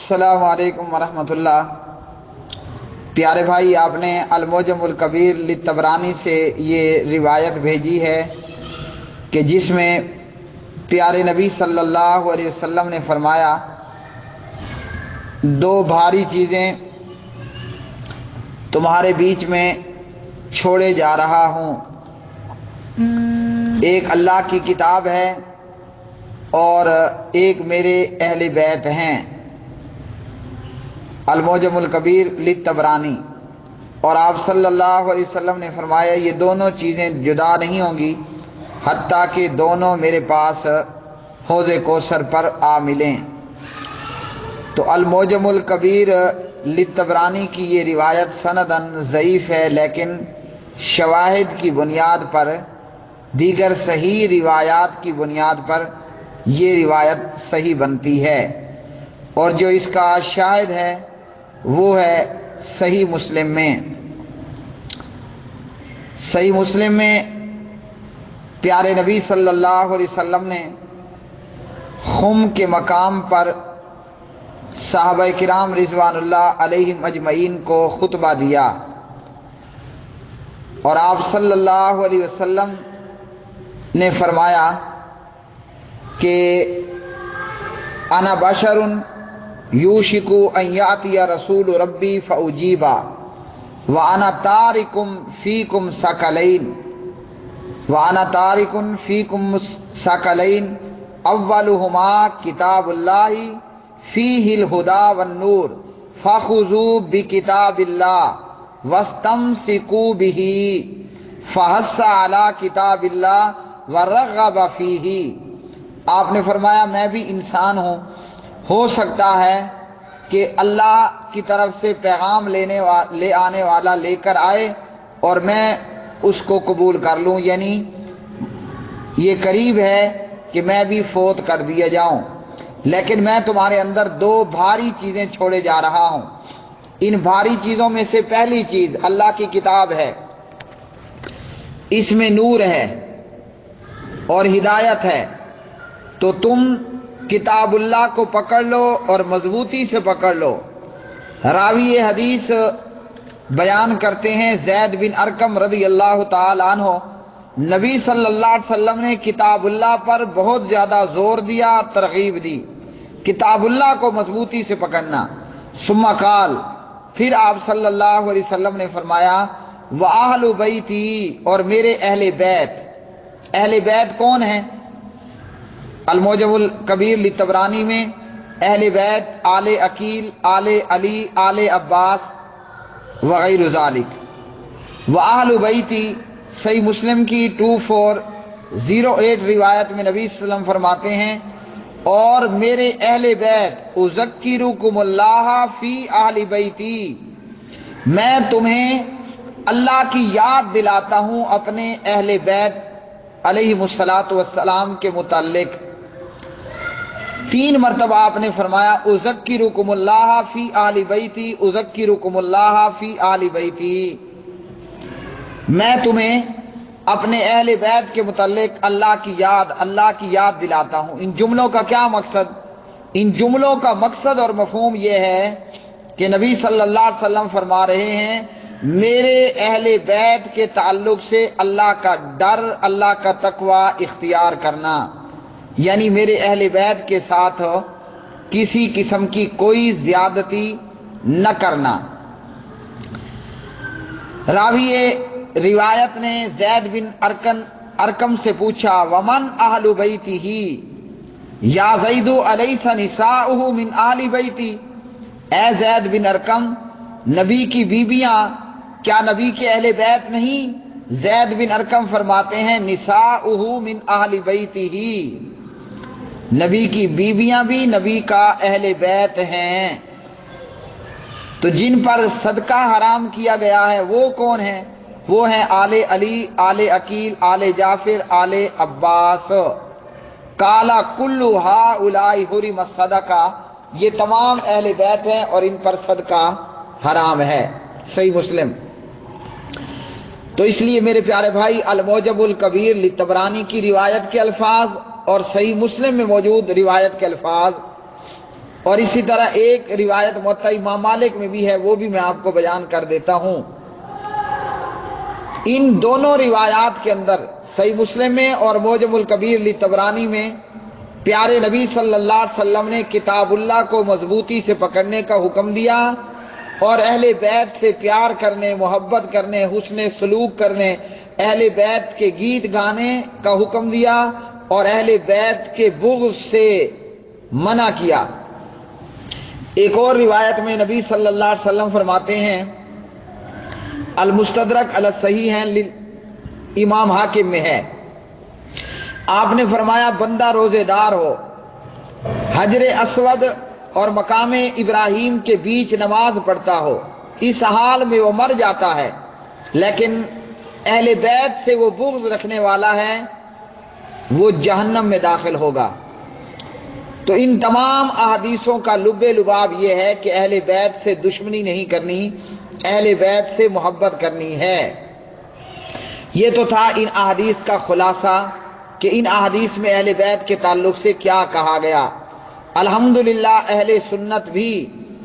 السلام علیکم ورحمۃ اللہ۔ پیارے بھائی، آپ نے المعجم الکبیر للطبرانی سے یہ روایت بھیجی ہے کہ جس میں پیارے نبی صلی اللہ علیہ وسلم نے فرمایا، دو بھاری چیزیں تمہارے بیچ میں چھوڑے جا رہا ہوں، ایک اللہ کی کتاب ہے اور ایک میرے اہل بیت ہیں۔ المعجم الکبیر للطبرانی۔ اور آپ صلی اللہ علیہ وسلم نے فرمایا، یہ دونوں چیزیں جدا نہیں ہوں گی حتیٰ کہ دونوں میرے پاس حوض کوثر پر آ ملیں۔ تو المعجم الکبیر للطبرانی کی یہ روایت سنداً ضعیف ہے، لیکن شواہد کی بنیاد پر، دیگر صحیح روایات کی بنیاد پر یہ روایت صحیح بنتی ہے۔ اور جو اس کا شاہد ہے وہ ہے صحیح مسلم میں۔ صحیح مسلم میں پیارے نبی صلی اللہ علیہ وسلم نے خم کے مقام پر صحابہ کرام رضوان اللہ علیہم اجمعین کو خطبہ دیا، اور آپ صلی اللہ علیہ وسلم نے فرمایا کہ انا بشر یوشک ان یاتی رسول ربی فاجیبا وانا تارک فیکم ثقلین اولہما کتاب اللہ فیہ الہدی والنور فخذوا بکتاب اللہ واستمسکوا بہ فحث علی کتاب اللہ ورغب فیہ۔ آپ نے فرمایا، میں بھی انسان ہوں، ہو سکتا ہے کہ اللہ کی طرف سے پیغام لے آنے والا لے کر آئے اور میں اس کو قبول کر لوں، یعنی یہ قریب ہے کہ میں بھی فوت کر دیا جاؤں، لیکن میں تمہارے اندر دو بھاری چیزیں چھوڑے جا رہا ہوں۔ ان بھاری چیزوں میں سے پہلی چیز اللہ کی کتاب ہے، اس میں نور ہے اور ہدایت ہے، تو تم کتاب اللہ کو پکڑ لو اور مضبوطی سے پکڑ لو۔ راوی حدیث بیان کرتے ہیں زید بن ارقم رضی اللہ تعالی عنہ، نبی صلی اللہ علیہ وسلم نے کتاب اللہ پر بہت زیادہ زور دیا، ترغیب دی، کتاب اللہ کو مضبوطی سے پکڑنا۔ ثم قال، پھر آپ صلی اللہ علیہ وسلم نے فرمایا، وَأَهْلُ بَيْتِي، اور میرے اہل بیت۔ اہل بیت کون ہیں؟ المعجم الکبیر للطبرانی میں اہل بیت آل عقیل، آل علی، آل عباس وغیر ذالک۔ وَأَهْلُ بَيْتِي، صحیح مسلم کی 2408 روایت میں نبی صلی اللہ علیہ وسلم فرماتے ہیں، اور میرے اہل بیت اذکرکم اللہ فی اہل بیتی، میں تمہیں اللہ کی یاد دلاتا ہوں اپنے اہل بیت علیہم الصلاۃ والسلام کے متعلق۔ 3 مرتبہ آپ نے فرمایا، اذکرکم اللہ فی اہل بیتی، اذکرکم اللہ فی اہل بیتی، میں تمہیں اپنے اہل بیت کے متعلق اللہ کی یاد دلاتا ہوں۔ ان جملوں کا کیا مقصد؟ ان جملوں کا مقصد اور مفہوم یہ ہے کہ نبی صلی اللہ علیہ وسلم فرما رہے ہیں، میرے اہل بیت کے تعلق سے اللہ کا ڈر، اللہ کا تقوی اختیار کرنا، یعنی میرے اہل بیت کے ساتھ کسی قسم کی کوئی زیادتی نہ کرنا۔ راوی روایت نے زید بن ارقم سے پوچھا، ومن اہل بیتہ، یا زید الیس نساؤہ من اہل بیتی، اے زید بن ارقم، نبی کی بیویاں کیا نبی کے اہل بیت نہیں؟ زید بن ارقم فرماتے ہیں، نساؤہ من اہل بیتہ، نبی کی بیویاں بھی نبی کا اہل بیت ہیں۔ تو جن پر صدقہ حرام کیا گیا ہے وہ کون ہیں؟ وہ ہیں آل علی، آل عقیل، آل جعفر، آل عباس۔ کالا کلو ہؤلاء حرم الصدقہ، یہ تمام اہل بیت ہیں اور ان پر صدقہ حرام ہے۔ صحیح مسلم۔ تو اس لیے میرے پیارے بھائی، المعجم الکبیر للطبرانی کی روایت کے الفاظ اور صحیح مسلم میں موجود روایت کے الفاظ اور اسی طرح ایک روایت موطا امام مالک میں بھی ہے، وہ بھی میں آپ کو بیان کر دیتا ہوں۔ ان دونوں روایات کے اندر صحیح مسلم میں اور معجم الکبیر لطبرانی میں پیارے نبی صلی اللہ علیہ وسلم نے کتاب اللہ کو مضبوطی سے پکڑنے کا حکم دیا اور اہل بیت سے پیار کرنے، محبت کرنے، حسن سلوک کرنے، اہل بیت کے گیت گانے کا حکم دیا اور اہل بیت کے بغض سے منع کیا۔ ایک اور روایت میں نبی صلی اللہ علیہ وسلم فرماتے ہیں، المستدرک علی الصحیحین امام حاکم میں ہے، آپ نے فرمایا بندہ روزے دار ہو، حجر اسود اور مقام ابراہیم کے بیچ نماز پڑھتا ہو، اس حال میں وہ مر جاتا ہے لیکن اہل بیت سے وہ بغض رکھنے والا ہے، وہ جہنم میں داخل ہوگا۔ تو ان تمام احادیثوں کا لب لباب یہ ہے کہ اہل بیت سے دشمنی نہیں کرنی، اہل بیت سے محبت کرنی ہے۔ یہ تو تھا ان احادیث کا خلاصہ کہ ان احادیث میں اہل بیت کے تعلق سے کیا کہا گیا۔ الحمدللہ اہل سنت بھی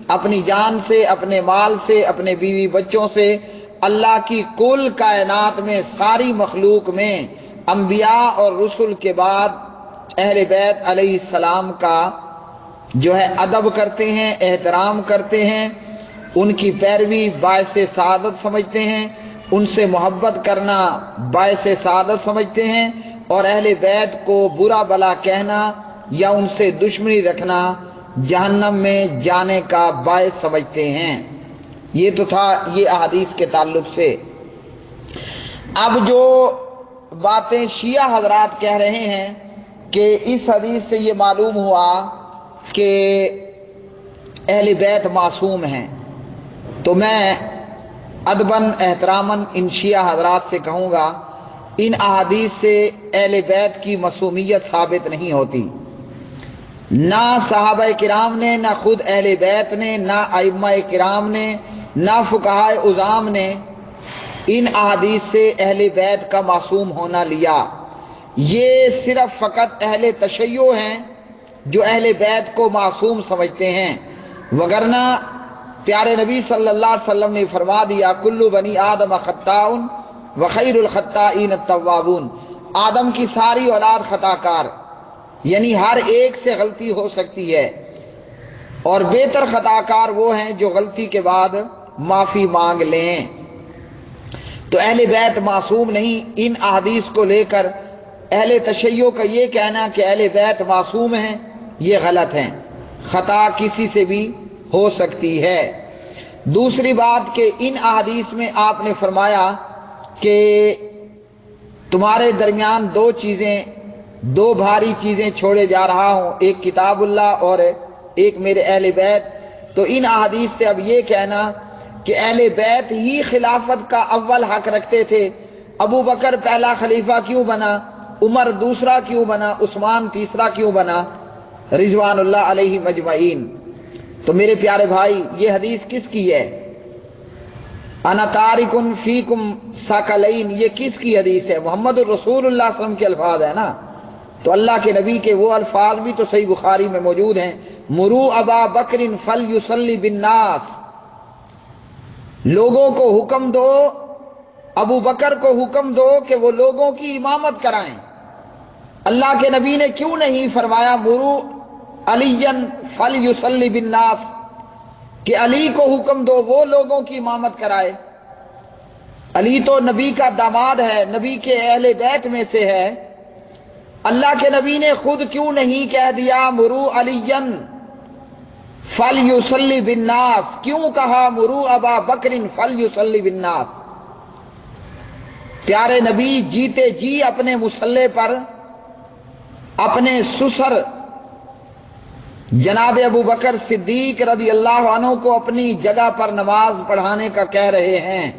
اپنی جان سے، اپنے مال سے، اپنے بیوی بچوں سے، اللہ کی کل کائنات میں ساری مخلوق میں انبیاء اور رسل کے بعد اہل بیت علیہ السلام کا جو ہے ادب کرتے ہیں، احترام کرتے ہیں، ان کی پیروی باعث سعادت سمجھتے ہیں، ان سے محبت کرنا باعث سعادت سمجھتے ہیں، اور اہل بیت کو برا بلا کہنا یا ان سے دشمنی رکھنا جہنم میں جانے کا باعث سمجھتے ہیں۔ یہ تو تھا یہ احادیث کے تعلق سے۔ اب جو باتیں شیعہ حضرات کہہ رہے ہیں کہ اس حدیث سے یہ معلوم ہوا کہ اہل بیت معصوم ہیں، تو میں ادباً احتراماً ان شیعہ حضرات سے کہوں گا ان احادیث سے اہل بیت کی معصومیت ثابت نہیں ہوتی، نہ صحابہ کرام نے، نہ خود اہل بیت نے، نہ ائمہ کرام نے، نہ فقہاء عظام نے ان احادیث سے اہل بیت کا معصوم ہونا لیا۔ یہ صرف فقط اہل تشیع ہیں جو اہل بیت کو معصوم سمجھتے ہیں، وگرنہ پیارے نبی صلی اللہ علیہ وسلم نے فرما دیا کل بنی آدم خطاء وخیر الخطائین التوابون، آدم کی ساری اولاد خطا کار، یعنی ہر ایک سے غلطی ہو سکتی ہے، اور بہتر خطا کار وہ ہیں جو غلطی کے بعد معافی مانگ لیں۔ تو اہل بیت معصوم نہیں۔ ان احادیث کو لے کر اہل تشیع کا یہ کہنا کہ اہل بیت معصوم ہیں یہ غلط ہے، خطا کسی سے بھی ہو سکتی ہے۔ دوسری بات کہ ان احادیث میں آپ نے فرمایا کہ تمہارے درمیان دو بھاری چیزیں چھوڑے جا رہا ہوں، ایک کتاب اللہ اور ایک میرے اہل بیت۔ تو ان احادیث سے اب یہ کہنا کہ اہل بیت ہی خلافت کا اول حق رکھتے تھے، ابو بکر پہلا خلیفہ کیوں بنا، عمر دوسرا کیوں بنا، عثمان تیسرا کیوں بنا، رضوان اللہ علیہ مجمعین۔ تو میرے پیارے بھائی یہ حدیث کس کی ہے؟ انا تارک فیکم ثقلین، یہ کس کی حدیث ہے؟ محمد الرسول اللہ صلی اللہ علیہ وسلم کے الفاظ ہے نا، تو اللہ کے نبی کے وہ الفاظ بھی تو صحیح بخاری میں موجود ہیں، مرو ابا بکر فلیصلی بالناس، لوگوں کو حکم دو، ابو بکر کو حکم دو کہ وہ لوگوں کی امامت کرائیں۔ اللہ کے نبی نے کیوں نہیں فرمایا مرو علی فلیصلی بالناس، کہ علی کو حکم دو وہ لوگوں کی امامت کرائے؟ علی تو نبی کا داماد ہے، نبی کے اہل بیت میں سے ہے، اللہ کے نبی نے خود کیوں نہیں کہہ دیا مرو علی فلیصلی بالناس؟ کیوں کہا مرو ابا بکر فلیصلی بالناس؟ پیارے نبی جیتے جی اپنے مصلی پر اپنے سسر جناب ابو بکر صدیق رضی اللہ عنہ کو اپنی جگہ پر نماز پڑھانے کا کہہ رہے ہیں،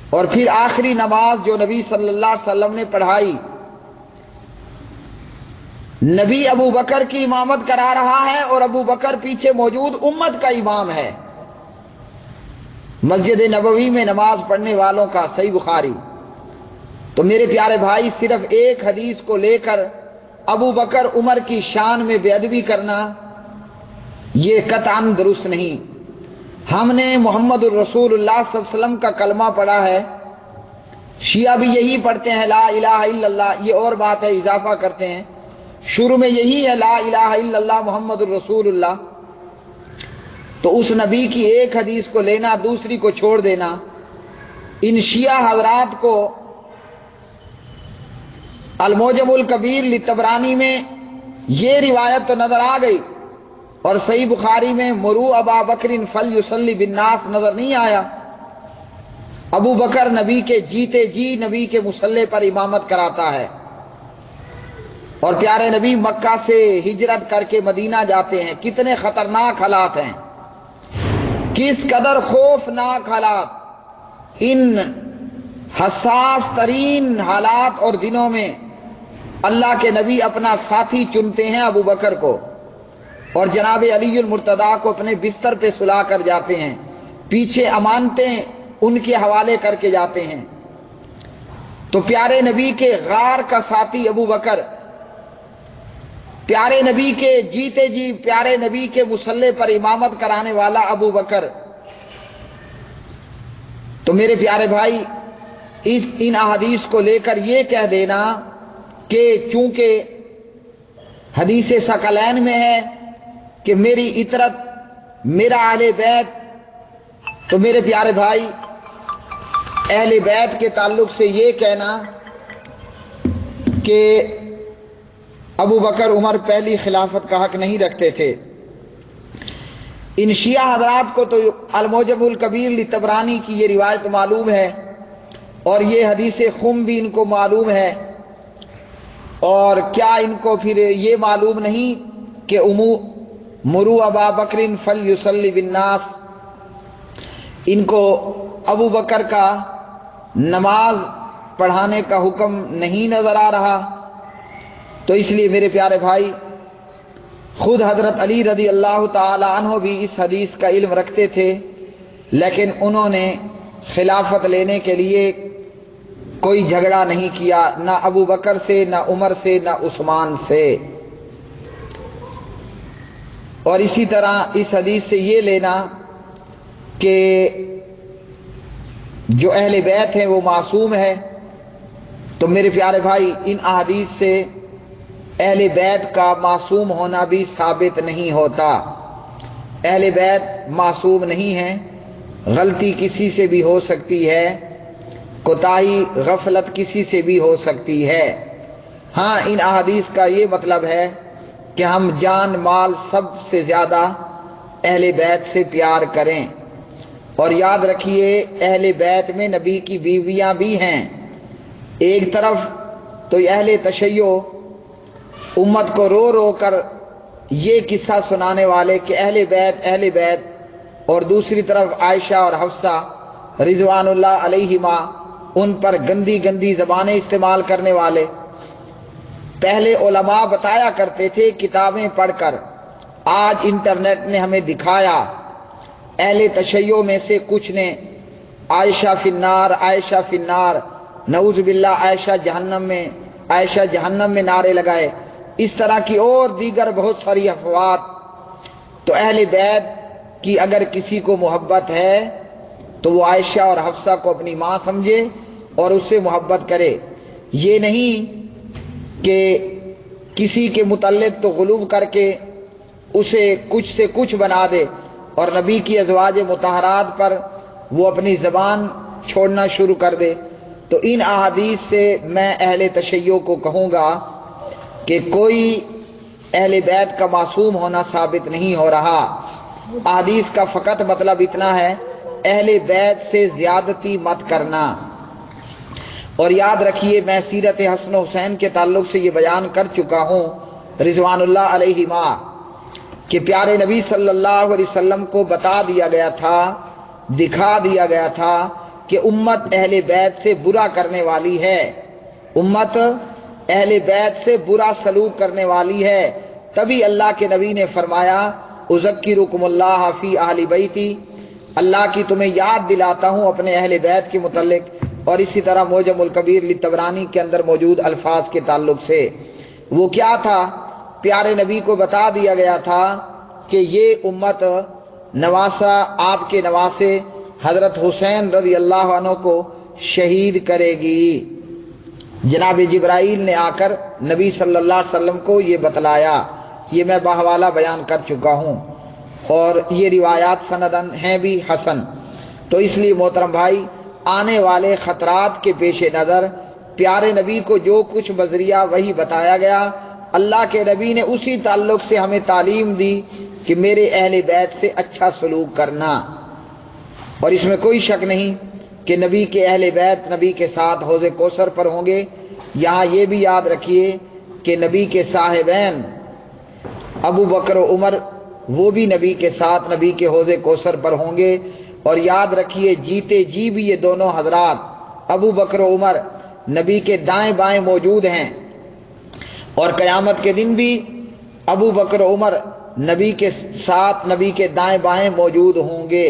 اور پھر آخری نماز جو نبی صلی اللہ علیہ وسلم نے پڑھائی، نبی ابو بکر کی امامت کرا رہا ہے اور ابو بکر پیچھے موجود امت کا امام ہے، مسجد نبوی میں نماز پڑھنے والوں کا، صحیح بخاری۔ تو میرے پیارے بھائی صرف ایک حدیث کو لے کر ابو بکر عمر کی شان میں بے ادبی کرنا یہ قطعاً درست نہیں۔ ہم نے محمد الرسول اللہ صلی اللہ علیہ وسلم کا کلمہ پڑھا ہے، شیعہ بھی یہی پڑھتے ہیں لا الہ الا اللہ، یہ اور بات ہے اضافہ کرتے ہیں، شروع میں یہی ہے لا الہ الا اللہ محمد الرسول اللہ۔ تو اس نبی کی ایک حدیث کو لینا، دوسری کو چھوڑ دینا، ان شیعہ حضرات کو المعجم الکبیر لطبرانی میں یہ روایت تو نظر آ گئی، اور صحیح بخاری میں مرو ابا بکر فلیصلی بالناس نظر نہیں آیا۔ ابو بکر نبی کے جیتے جی نبی کے مصلی پر امامت کراتا ہے، اور پیارے نبی مکہ سے ہجرت کر کے مدینہ جاتے ہیں۔ کتنے خطرناک حالات ہیں، کس قدر خوفناک حالات۔ ان حساس ترین حالات اور دنوں میں اللہ کے نبی اپنا ساتھی چنتے ہیں ابو بکر کو، اور جناب علی المرتضیٰ کو اپنے بستر پہ سلا کر جاتے ہیں، پیچھے امانتیں ان کے حوالے کر کے جاتے ہیں۔ تو پیارے نبی کے غار کا ساتھی ابو بکر، پیارے نبی کے جیتے جی پیارے نبی کے مصلی پر امامت کرانے والا ابو بکر۔ تو میرے پیارے بھائی، ان احادیث کو لے کر یہ کہہ دینا کہ چونکہ حدیث ثقلین میں ہے کہ میری اطرت میرا اہل بیت، تو میرے پیارے بھائی اہل بیت کے تعلق سے یہ کہنا کہ ابو بکر عمر پہلی خلافت کا حق نہیں رکھتے تھے، ان شیعہ حضرات کو تو المعجم الکبیر لطبرانی کی یہ روایت معلوم ہے، اور یہ حدیث خم بھی ان کو معلوم ہے، اور کیا ان کو پھر یہ معلوم نہیں کہ مرو ابا بکر فلیصلی بالناس، ان کو ابو بکر کا نماز پڑھانے کا حکم نہیں نظر آ رہا؟ تو اس لیے میرے پیارے بھائی، خود حضرت علی رضی اللہ تعالی عنہ بھی اس حدیث کا علم رکھتے تھے، لیکن انہوں نے خلافت لینے کے لیے کوئی جھگڑا نہیں کیا، نہ ابو بکر سے، نہ عمر سے، نہ عثمان سے۔ اور اسی طرح اس حدیث سے یہ لینا کہ جو اہل بیت ہیں وہ معصوم ہے، تو میرے پیارے بھائی ان احادیث سے اہل بیت کا معصوم ہونا بھی ثابت نہیں ہوتا۔ اہل بیت معصوم نہیں ہیں، غلطی کسی سے بھی ہو سکتی ہے، کوتاہی غفلت کسی سے بھی ہو سکتی ہے۔ ہاں، ان احادیث کا یہ مطلب ہے کہ ہم جان مال سب سے زیادہ اہل بیت سے پیار کریں، اور یاد رکھیے اہل بیت میں نبی کی بیویاں بھی ہیں۔ ایک طرف تو اہل تشیع امت کو رو رو کر یہ قصہ سنانے والے کہ اہل بیت، اور دوسری طرف عائشہ اور حفصہ رضوان اللہ علیہما، ان پر گندی گندی زبانیں استعمال کرنے والے۔ پہلے علماء بتایا کرتے تھے کتابیں پڑھ کر، آج انٹرنیٹ نے ہمیں دکھایا اہل تشیع میں سے کچھ نے عائشہ فی النار، عائشہ فی النار، نعوذ باللہ عائشہ جہنم میں نعرے لگائے، اس طرح کی اور دیگر بہت ساری افواہ۔ تو اہل بیت کی اگر کسی کو محبت ہے تو وہ عائشہ اور حفصہ کو اپنی ماں سمجھے اور اس سے محبت کرے، یہ نہیں کہ کسی کے متعلق تو غلو کر کے اسے کچھ سے کچھ بنا دے اور نبی کی ازواج مطہرات پر وہ اپنی زبان چھوڑنا شروع کر دے۔ تو ان احادیث سے میں اہل تشیع کو کہوں گا کہ کوئی اہل بیت کا معصوم ہونا ثابت نہیں ہو رہا۔ احادیث کا فقط مطلب اتنا ہے اہل بیت سے زیادتی مت کرنا۔ اور یاد رکھیے میں سیرت حسن و حسین کے تعلق سے یہ بیان کر چکا ہوں رضوان اللہ علیہما کہ پیارے نبی صلی اللہ علیہ وسلم کو بتا دیا گیا تھا، دکھا دیا گیا تھا کہ امت اہل بیت سے برا کرنے والی ہے، امت اہل بیت سے برا سلوک کرنے والی ہے۔ تبھی اللہ کے نبی نے فرمایا اذکرکم اللہ فی اہل بیتی، اللہ کی تمہیں یاد دلاتا ہوں اپنے اہل بیت کے متعلق۔ اور اسی طرح معجم الکبیر لطبرانی کے اندر موجود الفاظ کے تعلق سے وہ کیا تھا، پیارے نبی کو بتا دیا گیا تھا کہ یہ امت نواسا آپ کے نواسے حضرت حسین رضی اللہ عنہ کو شہید کرے گی۔ جناب جبرائیل نے آ کر نبی صلی اللہ علیہ وسلم کو یہ بتلایا، یہ میں بحوالہ بیان کر چکا ہوں، اور یہ روایات سندن ہیں بھی حسن۔ تو اس لیے محترم بھائی، آنے والے خطرات کے پیش نظر پیارے نبی کو جو کچھ بذریعہ وہی بتایا گیا، اللہ کے نبی نے اسی تعلق سے ہمیں تعلیم دی کہ میرے اہل بیت سے اچھا سلوک کرنا۔ اور اس میں کوئی شک نہیں کہ نبی کے اہل بیت نبی کے ساتھ حوض کوثر پر ہوں گے۔ یہاں یہ بھی یاد رکھیے کہ نبی کے صاحبین ابو بکر و عمر وہ بھی نبی کے ساتھ نبی کے حوض کوثر پر ہوں گے۔ اور یاد رکھیے جیتے جی بھی یہ دونوں حضرات ابو بکر و عمر نبی کے دائیں بائیں موجود ہیں، اور قیامت کے دن بھی ابو بکر و عمر نبی کے ساتھ نبی کے دائیں بائیں موجود ہوں گے،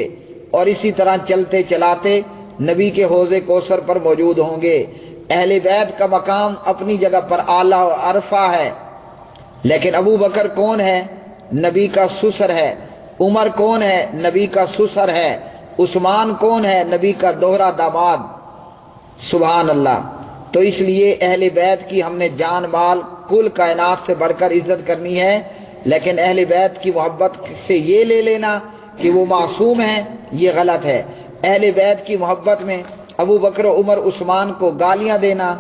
اور اسی طرح چلتے چلاتے نبی کے حوض کوثر پر موجود ہوں گے۔ اہل بیت کا مقام اپنی جگہ پر اعلیٰ و عرفہ ہے، لیکن ابو بکر کون ہے؟ نبی کا سسر ہے۔ عمر کون ہے؟ نبی کا سسر ہے۔ عثمان کون ہے؟ نبی کا دوہرا داماد۔ سبحان اللہ۔ تو اس لیے اہل بیت کی ہم نے جان مال کل کائنات سے بڑھ کر عزت کرنی ہے، لیکن اہل بیت کی محبت سے یہ لے لینا کہ وہ معصوم ہیں، یہ غلط ہے۔ اہل بیت کی محبت میں ابو بکر و عمر عثمان کو گالیاں دینا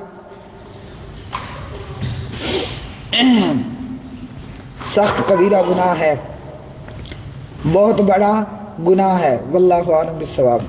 سخت کبیرہ گناہ ہے، بہت بڑا گناہ ہے۔ واللہ اعلم بالصواب۔